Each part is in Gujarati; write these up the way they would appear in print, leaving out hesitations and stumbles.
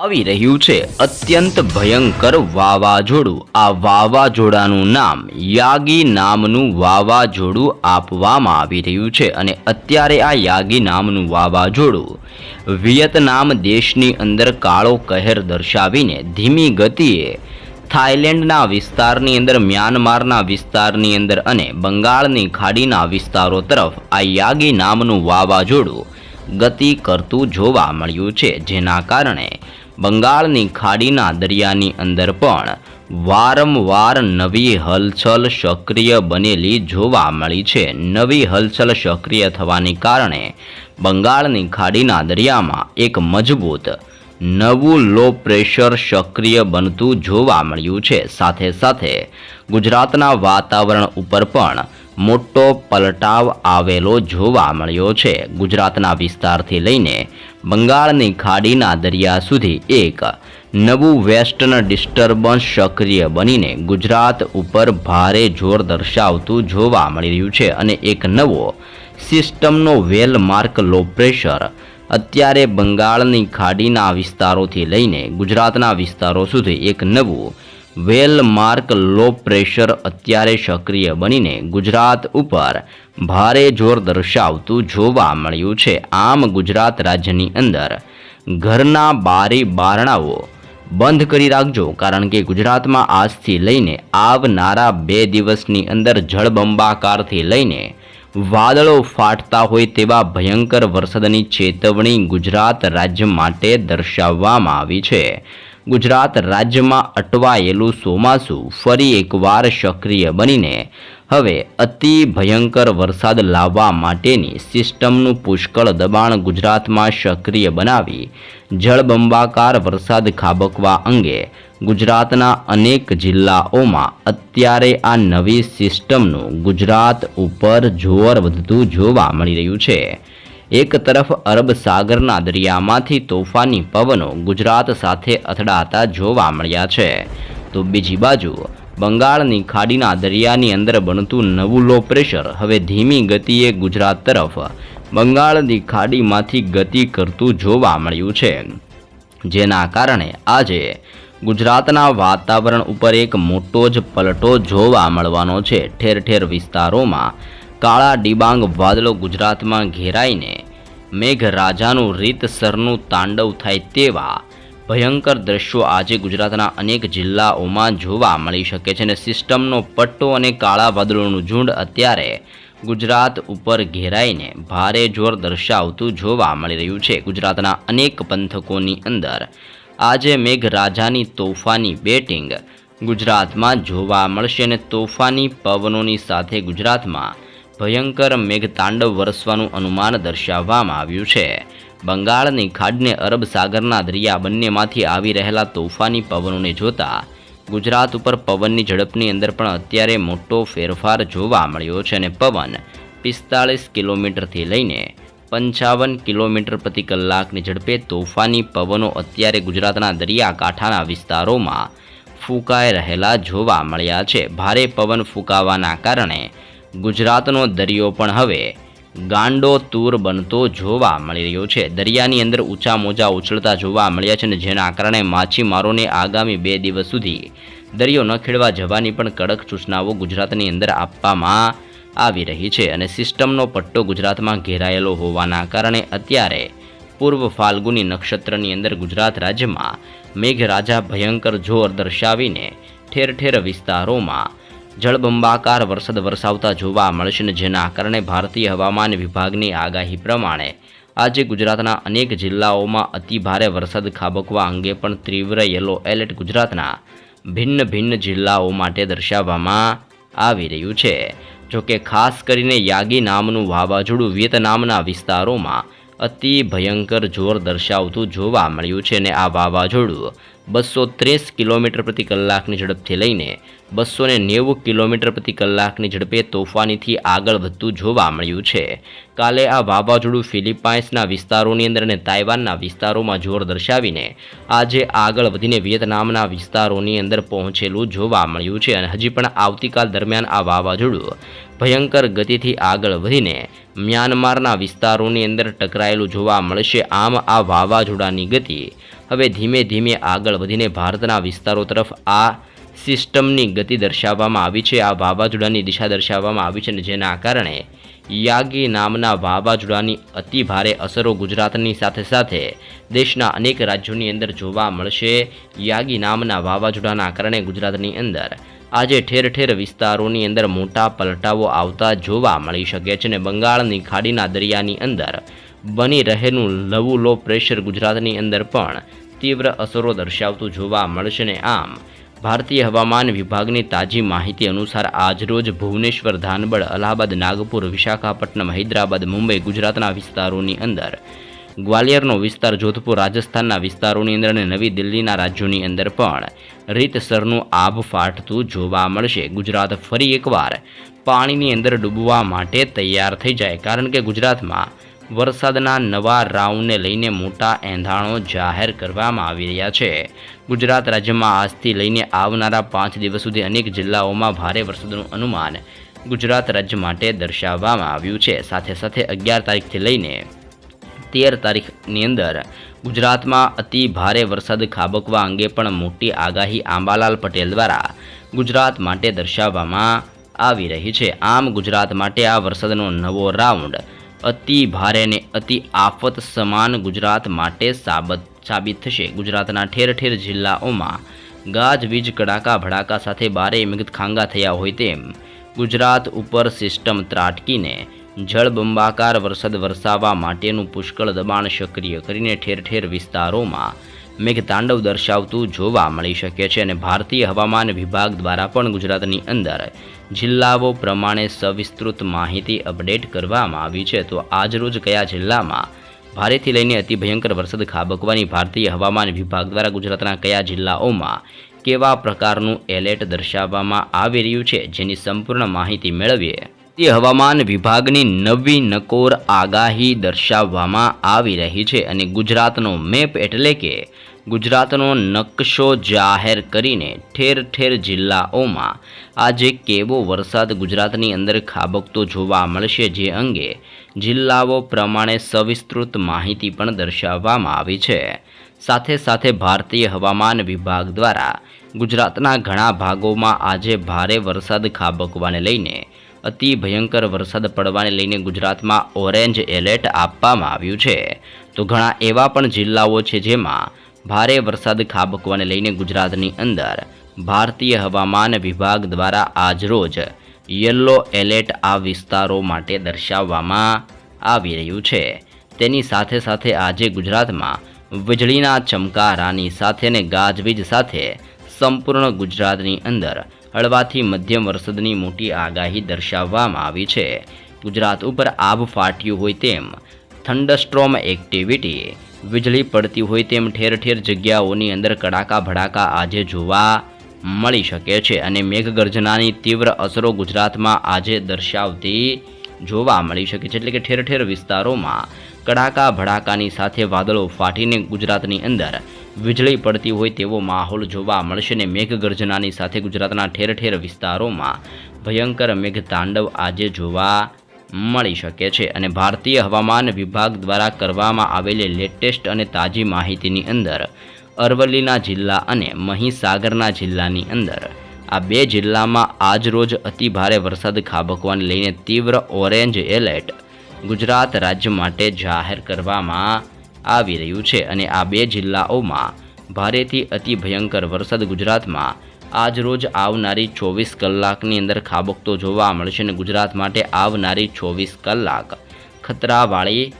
આવી રહ્યું છે અત્યંત ભયંકર વાવાઝોડું। આ વાવાઝોડાનું નામ યાગી નામનું વાવાઝોડું આપવામાં આવી રહ્યું છે અને અત્યારે આ યાગી નામનું વાવાઝોડું વિયેતનામ દેશની અંદર કાળો કહેર દર્શાવીને ધીમી ગતિએ થાઈલેન્ડના વિસ્તારની અંદર, મ્યાનમારના વિસ્તારની અંદર અને બંગાળની ખાડીના વિસ્તારો તરફ આ યાગી નામનું વાવાઝોડું ગતિ કરતું જોવા મળ્યું છે, જેના કારણે બંગાળની ખાડીના દરિયાની અંદર પણ વારંવાર નવી હલચલ સક્રિય બનેલી જોવા મળી છે। નવી હલચલ સક્રિય થવાને કારણે બંગાળની ખાડીના દરિયામાં એક મજબૂત નવું લો પ્રેશર સક્રિય બનતું જોવા મળ્યું છે। સાથે સાથે ગુજરાતના વાતાવરણ ઉપર પણ મોટો પલટાવ આવેલો જોવા મળ્યો છે। ગુજરાતના વિસ્તારથી લઈને બંગાળની ખાડીના દરિયા સુધી એક નવું વેસ્ટર્ન ડિસ્ટર્બન્સ સક્રિય બનીને ગુજરાત ઉપર ભારે જોર દર્શાવતું જોવા મળી રહ્યું છે અને એક નવો સિસ્ટમનો વેલ માર્ક લો પ્રેશર અત્યારે બંગાળની ખાડીના વિસ્તારોથી લઈને ગુજરાતના વિસ્તારો સુધી એક નવું વેલ માર્ક લો પ્રેશર અત્યારે સક્રિય બનીને ગુજરાત ઉપર ભારે જોર દર્શાવતું જોવા મળ્યું છે। આમ ગુજરાત રાજ્યની અંદર ઘરના બારી બારણાઓ બંધ કરી રાખજો, કારણ કે ગુજરાતમાં આજથી લઈને આવનારા 2 દિવસની અંદર જળબંબાકારથી લઈને વાદળો ફાટતા હોય તેવા ભયંકર વરસાદની ચેતવણી ગુજરાત રાજ્ય માટે દર્શાવવામાં આવી છે। ગુજરાત રાજ્યમાં અટવાયેલું ચોમાસું ફરી એકવાર સક્રિય બનીને હવે અતિ ભયંકર વરસાદ લાવવા માટેની સિસ્ટમનું પુષ્કળ દબાણ ગુજરાતમાં સક્રિય બનાવી જળબંબાકાર વરસાદ ખાબકવા અંગે ગુજરાતના અનેક જિલ્લાઓમાં અત્યારે આ નવી સિસ્ટમનું ગુજરાત ઉપર જોર વધતું જોવા મળી રહ્યું છે। એક તરફ અરબ સાગરના દરિયામાંથી તોફાની પવનો ગુજરાત સાથે અથડાતા જોવા મળ્યા છે, તો બીજી બાજુ બંગાળની ખાડીના દરિયાની અંદર બનતું નવું લો પ્રેશર હવે ધીમી ગતિએ ગુજરાત તરફ બંગાળની ખાડીમાંથી ગતિ કરતું જોવા મળ્યું છે, જેના કારણે આજે ગુજરાતના વાતાવરણ ઉપર એક મોટો જ પલટો જોવા મળવાનો છે। ઠેર ઠેર વિસ્તારોમાં કાળા ડિબાંગ વાદળો ગુજરાતમાં ઘેરાઈને મેઘરાજાનું રીતસરનું તાંડવ થાય તેવા ભયંકર દ્રશ્યો આજે ગુજરાતના અનેક જિલ્લાઓમાં જોવા મળી શકે છે અને સિસ્ટમનો પટ્ટો અને કાળા વાદળોનું ઝુંડ અત્યારે ગુજરાત ઉપર ઘેરાઈને ભારે જોર દર્શાવતું જોવા મળી રહ્યું છે। ગુજરાતના અનેક પંથકોની અંદર આજે મેઘરાજાની તોફાની બેટિંગ ગુજરાતમાં જોવા મળશે અને તોફાની પવનોની સાથે ગુજરાતમાં ભયંકર મેઘતાંડવ વરસવાનું અનુમાન દર્શાવવામાં આવ્યું છે। બંગાળની ખાડીને અરબ સાગરના દરિયા બંનેમાંથી આવી રહેલા તોફાની પવનોને જોતા ગુજરાત ઉપર પવનની ઝડપની અંદર પણ અત્યારે મોટો ફેરફાર જોવા મળ્યો છે અને પવન 45 કિલોમીટરથી લઈને 55 કિલોમીટર પ્રતિ કલાકની ઝડપે તોફાની પવનો અત્યારે ગુજરાતના દરિયાકાંઠાના વિસ્તારોમાં ફૂંકાઈ રહેલા જોવા મળ્યા છે। ભારે પવન ફૂંકાવાના કારણે ગુજરાતનો દરિયો પણ હવે ગાંડો તૂર બનતો જોવા મળી રહ્યો છે। દરિયાની અંદર ઊંચા મોજા ઉછળતા જોવા મળ્યા છે અને જેના કારણે માછીમારોને આગામી 2 દિવસ સુધી દરિયો ન ખેડવા જવાની પણ કડક સૂચનાઓ ગુજરાતની અંદર આપવામાં આવી રહી છે અને સિસ્ટમનો પટ્ટો ગુજરાતમાં ઘેરાયેલો હોવાના કારણે અત્યારે પૂર્વ ફાલ્ગુની નક્ષત્રની અંદર ગુજરાત રાજ્યમાં મેઘરાજા ભયંકર જોર દર્શાવીને ઠેર ઠેર વિસ્તારોમાં જળબંબાકાર વરસાદ વરસાવતા જોવા મળશે, જેના કારણે ભારતીય હવામાન વિભાગની આગાહી પ્રમાણે આજે ગુજરાતના અનેક જિલ્લાઓમાં અતિ ભારે વરસાદ ખાબકવા અંગે પણ તીવ્ર યલો એલર્ટ ગુજરાતના ભિન્ન ભિન્ન જિલ્લાઓ માટે દર્શાવવામાં આવી રહ્યું છે। જોકે ખાસ કરીને યાગી નામનું વાવાઝોડું વિયેતનામના વિસ્તારોમાં અતિ ભયંકર જોર દર્શાવતું જોવા મળ્યું છે અને આ વાવાઝોડું 230 કિલોમીટર પ્રતિ કલાકની ઝડપથી લઈને 290 કિલોમીટર પ્રતિ કલાકની ઝડપે તોફાનીથી આગળ વધતું જોવા મળ્યું છે। કાલે આ વાવાઝોડું ફિલિપાઇન્સના વિસ્તારોની અંદર અને તાઇવાનના વિસ્તારોમાં જોર દર્શાવીને આજે આગળ વધીને વિયેતનામના વિસ્તારોની અંદર પહોંચેલું જોવા મળ્યું છે અને હજી પણ આવતીકાલ દરમિયાન આ વાવાઝોડું ભયંકર ગતિથી આગળ વધીને મ્યાનમારના વિસ્તારોની અંદર ટકરાયેલું જોવા મળશે। આમ આ વાવાઝોડાની ગતિ હવે ધીમે ધીમે આગળ વધીને ભારતના વિસ્તારો તરફ આ સિસ્ટમની ગતિ દર્શાવવામાં આવી છે, આ વાવાઝોડાની દિશા દર્શાવવામાં આવી છે, અને જેના કારણે યાગી નામના વાવાઝોડાની અતિ ભારે અસરો ગુજરાતની સાથે સાથે દેશના અનેક રાજ્યોની અંદર જોવા મળશે। યાગી નામના વાવાઝોડાના કારણે ગુજરાતની અંદર આજે ઠેર ઠેર વિસ્તારોની અંદર મોટા પલટાઓ આવતા જોવા મળી શકે છે, અને બંગાળની ખાડીના દરિયાની અંદર બની રહેલું નવું લો પ્રેશર ગુજરાતની અંદર પણ તીવ્ર અસરો દર્શાવતું જોવા મળશે। ને આમ ભારતીય હવામાન વિભાગની તાજી માહિતી અનુસાર આજરોજ ભુવનેશ્વર, ધાનબડ, અલ્હાબાદ, નાગપુર, વિશાખાપટ્ટનમ, હૈદરાબાદ, મુંબઈ ગુજરાતના વિસ્તારોની અંદર, ગ્વાલિયરનો વિસ્તાર, જોધપુર રાજસ્થાનના વિસ્તારોની અંદર અને નવી દિલ્હીના રાજ્યોની અંદર પણ રીતસરનું આભ ફાટતું જોવા મળશે। ગુજરાત ફરી એકવાર પાણીની અંદર ડૂબવા માટે તૈયાર થઈ જાય, કારણ કે ગુજરાતમાં વરસાદના નવા રાઉન્ડને લઈને મોટા એંધાણો જાહેર કરવામાં આવી રહ્યા છે। ગુજરાત રાજ્યમાં આજથી લઈને આવનારા 5 દિવસ સુધી અનેક જિલ્લાઓમાં ભારે વરસાદનું અનુમાન ગુજરાત રાજ્ય માટે દર્શાવવામાં આવ્યું છે। સાથે સાથે 11 તારીખથી લઈને 13 તારીખની અંદર ગુજરાતમાં અતિ ભારે વરસાદ ખાબકવા અંગે પણ મોટી આગાહી આંબાલાલ પટેલ દ્વારા ગુજરાત માટે દર્શાવવામાં આવી રહી છે। આમ ગુજરાત માટે આ વરસાદનો નવો રાઉન્ડ અતિ ભારે અને અતિ આફત સમાન ગુજરાત માટે સાબિત થશે। ગુજરાતના ઠેર ઠેર જિલ્લાઓમાં ગાજવીજ, કડાકા ભડાકા સાથે ભારે મેઘખાંગા થયા હોય તેમ ગુજરાત ઉપર સિસ્ટમ ત્રાટકીને જળબંબાકાર વરસાદ વરસાવવા માટેનું પુષ્કળ દબાણ સક્રિય કરીને ઠેર ઠેર વિસ્તારોમાં મેઘતાંડવ દર્શાવતું જોવા મળી શકે છે, અને ભારતીય હવામાન વિભાગ દ્વારા પણ ગુજરાતની અંદર જિલ્લાઓ પ્રમાણે સવિસ્તૃત માહિતી અપડેટ કરવામાં આવી છે। તો આજરોજ કયા જિલ્લામાં ભારેથી લઈને અતિ ભયંકર વરસાદ ખાબકવાની ભારતીય હવામાન વિભાગ દ્વારા ગુજરાતના કયા જિલ્લાઓમાં કેવા પ્રકારનું એલર્ટ દર્શાવવામાં આવી રહ્યું છે, જેની સંપૂર્ણ માહિતી મેળવીએ। હવામાન વિભાગની નવી નકોર આગાહી દર્શાવવામાં આવી રહી છે, અને ગુજરાતનો મેપ એટલે કે ગુજરાતનો નકશો જાહેર કરીને ઠેર ઠેર જિલ્લાઓમાં આજે કેવો વરસાદ ગુજરાતની અંદર ખાબકતો જોવા મળશે, જે અંગે જિલ્લાઓ પ્રમાણે સવિસ્તૃત માહિતી પણ દર્શાવવામાં આવી છે। સાથે સાથે ભારતીય હવામાન વિભાગ દ્વારા ગુજરાતના ઘણા ભાગોમાં આજે ભારે વરસાદ ખાબકવાને લઈને અતિ ભયંકર વરસાદ પડવાને લઈને ગુજરાતમાં ઓરેન્જ એલર્ટ આપવામાં આવ્યું છે। તો ઘણા એવા પણ જિલ્લાઓ છે જેમાં ભારે વરસાદ ખાબકવાને લઈને ગુજરાતની અંદર ભારતીય હવામાન વિભાગ દ્વારા આજરોજ યલો એલર્ટ આ વિસ્તારો માટે દર્શાવવામાં આવી રહ્યું છે। તેની સાથે સાથે આજે ગુજરાતમાં વીજળીના ચમકારાની સાથે અને ગાજવીજ સાથે સંપૂર્ણ ગુજરાતની અંદર હળવાથી મધ્યમ વરસાદની મોટી આગાહી દર્શાવવામાં આવી છે। ગુજરાત ઉપર આભ ફાટ્યું હોય તેમ થંડરસ્ટ્રોમ એક્ટિવિટી, વીજળી પડતી હોય તેમ ઠેર ઠેર જગ્યાઓની અંદર કડાકા ભડાકા આજે જોવા મળી શકે છે, અને મેઘગર્જનાની તીવ્ર અસરો ગુજરાતમાં આજે દર્શાવતી જોવા મળી શકે છે। એટલે કે ઠેર ઠેર વિસ્તારોમાં કડાકા ભડાકાની સાથે વાદળો ફાટીને ગુજરાતની અંદર વીજળી પડતી હોય તેવો માહોલ જોવા મળશે, ને મેઘગર્જનાની સાથે ગુજરાતના ઠેર ઠેર વિસ્તારોમાં ભયંકર મેઘતાંડવ આજે જોવા મળી શકે છે। અને ભારતીય હવામાન વિભાગ દ્વારા કરવામાં આવેલી લેટેસ્ટ અને તાજી માહિતીની અંદર અરવલ્લીના જિલ્લા અને મહીસાગરના જિલ્લાની અંદર આ 2 જિલ્લામાં આજરોજ અતિ ભારે વરસાદ ખાબકવાને લઈને તીવ્ર ઓરેન્જ એલર્ટ ગુજરાત રાજ્ય માટે જાહેર કરવામાં આવી રહ્યું છે, અને આ 2 જિલ્લાઓમાં ભારેથી અતિ ભયંકર વરસાદ ગુજરાતમાં આજરોજ આવનારી 24 કલાકની અંદર ખાબકતો જોવા મળશે, અને ગુજરાત માટે આવનારી 24 કલાક ખતરાવાળી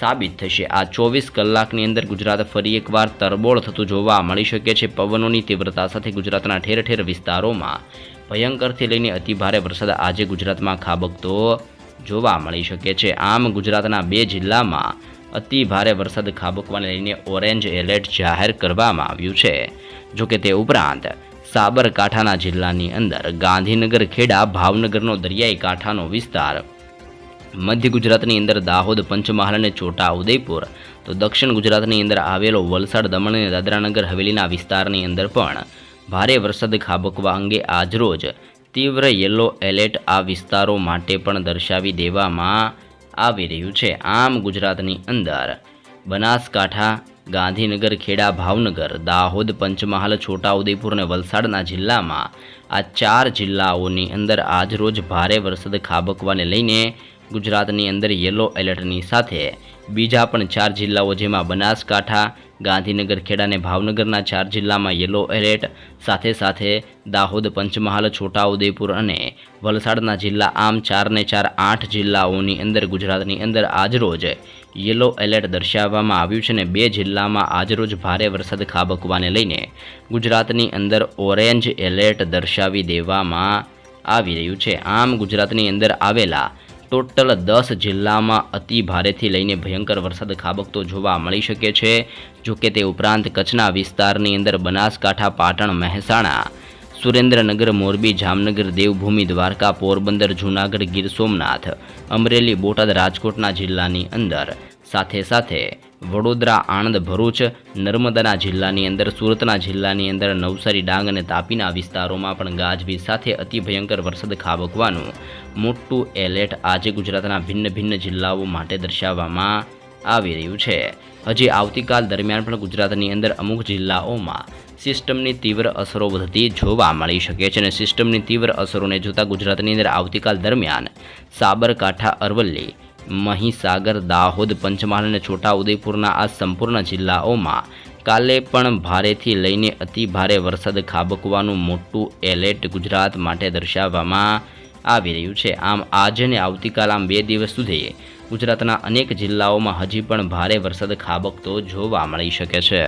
સાબિત થશે। આ 24 કલાકની અંદર ગુજરાત ફરી એકવાર તરબોળ થતું જોવા મળી શકે છે। પવનોની તીવ્રતા સાથે ગુજરાતના ઠેર ઠેર વિસ્તારોમાં ભયંકરથી લઈને અતિ ભારે વરસાદ આજે ગુજરાતમાં ખાબકતો જોવા મળી શકે છે। આમ ગુજરાતના 2 જિલ્લામાં અતિ ભારે વરસાદ ખાબકવાને લઈને ઓરેન્જ એલર્ટ જાહેર કરવામાં આવ્યું છે। જોકે તે ઉપરાંત સાબરકાંઠાના જિલ્લાની અંદર ગાંધીનગર, ખેડા, ભાવનગરનો દરિયાઈ કાંઠાનો વિસ્તાર, મધ્ય ગુજરાતની અંદર દાહોદ, પંચમહાલ અને છોટા ઉદેપુર, તો દક્ષિણ ગુજરાતની અંદર આવેલો વલસાડ, દમણ અને દાદરાનગર હવેલીના વિસ્તારની અંદર પણ ભારે વરસાદ ખાબકવા અંગે આજરોજ તીવ્ર યલો એલર્ટ આ વિસ્તારો માટે પણ દર્શાવી દેવામાં આવી રહ્યું છે। આમ ગુજરાતની અંદર બનાસકાંઠા, ગાંધીનગર, ખેડા, ભાવનગર, દાહોદ, પંચમહાલ, છોટાઉદેપુર અને વલસાડના જિલ્લામાં આ 4 જિલ્લાઓની અંદર આજરોજ ભારે વરસાદ ખાબકવાને લઈને ગુજરાતની અંદર યલો એલર્ટની સાથે બીજા પણ 4 જિલ્લાઓ જેમાં બનાસકાંઠા, ગાંધીનગર, ખેડા અને ભાવનગરના 4 જિલ્લામાં યલો એલર્ટ સાથે દાહોદ, પંચમહાલ, છોટાઉદેપુર અને વલસાડના જિલ્લા આમ 4 ને 4 8 જિલ્લાઓની અંદર ગુજરાતની અંદર આજરોજ યલો એલર્ટ દર્શાવવામાં આવ્યું છે અને 2 જિલ્લામાં આજરોજ ભારે વરસાદ ખાબકવાને લઈને ગુજરાતની અંદર ઓરેન્જ એલર્ટ દર્શાવી દેવામાં આવી રહ્યું છે। આમ ગુજરાતની અંદર આવેલા ટોટલ 10 જિલ્લામાં અતિ ભારેથી લઈને ભયંકર વરસાદ ખાબકતો જોવા મળી શકે છે। જોકે તે ઉપરાંત કચ્છના વિસ્તારની અંદર બનાસકાંઠા, પાટણ, મહેસાણા, સુરેન્દ્રનગર, મોરબી, જામનગર, દેવભૂમિ, દ્વારકા, પોરબંદર, જૂનાગઢ, ગીર સોમનાથ, અમરેલી, બોટાદ, રાજકોટના જિલ્લાની અંદર સાથે વડોદરા, આણંદ, ભરૂચ, નર્મદાના જિલ્લાની અંદર, સુરતના જિલ્લાની અંદર, નવસારી, ડાંગ અને તાપીના વિસ્તારોમાં પણ ગાજવીજ સાથે અતિ ભયંકર વરસાદ ખાબકવાનું મોટું એલર્ટ આજે ગુજરાતના ભિન્ન જિલ્લાઓ માટે દર્શાવવામાં આવી રહ્યું છે। હજી આવતીકાલ દરમિયાન પણ ગુજરાતની અંદર અમુક જિલ્લાઓમાં સિસ્ટમની તીવ્ર અસરો વધતી જોવા મળી શકે છે અને સિસ્ટમની તીવ્ર અસરોને જોતા ગુજરાતની અંદર આવતીકાલ દરમિયાન સાબરકાંઠા, અરવલ્લી, મહીસાગર, દાહોદ, પંચમહાલ અને છોટાઉદેપુરના આ સંપૂર્ણ જિલ્લાઓમાં કાલે પણ ભારેથી લઈને અતિ ભારે વરસાદ ખાબકવાનું મોટું એલર્ટ ગુજરાત માટે દર્શાવવામાં આવી રહ્યું છે। આમ આજે અને આવતીકાલ આમ 2 દિવસ સુધી ગુજરાતના અનેક જિલ્લાઓમાં હજી પણ ભારે વરસાદ ખાબકતો જોવા મળી શકે છે।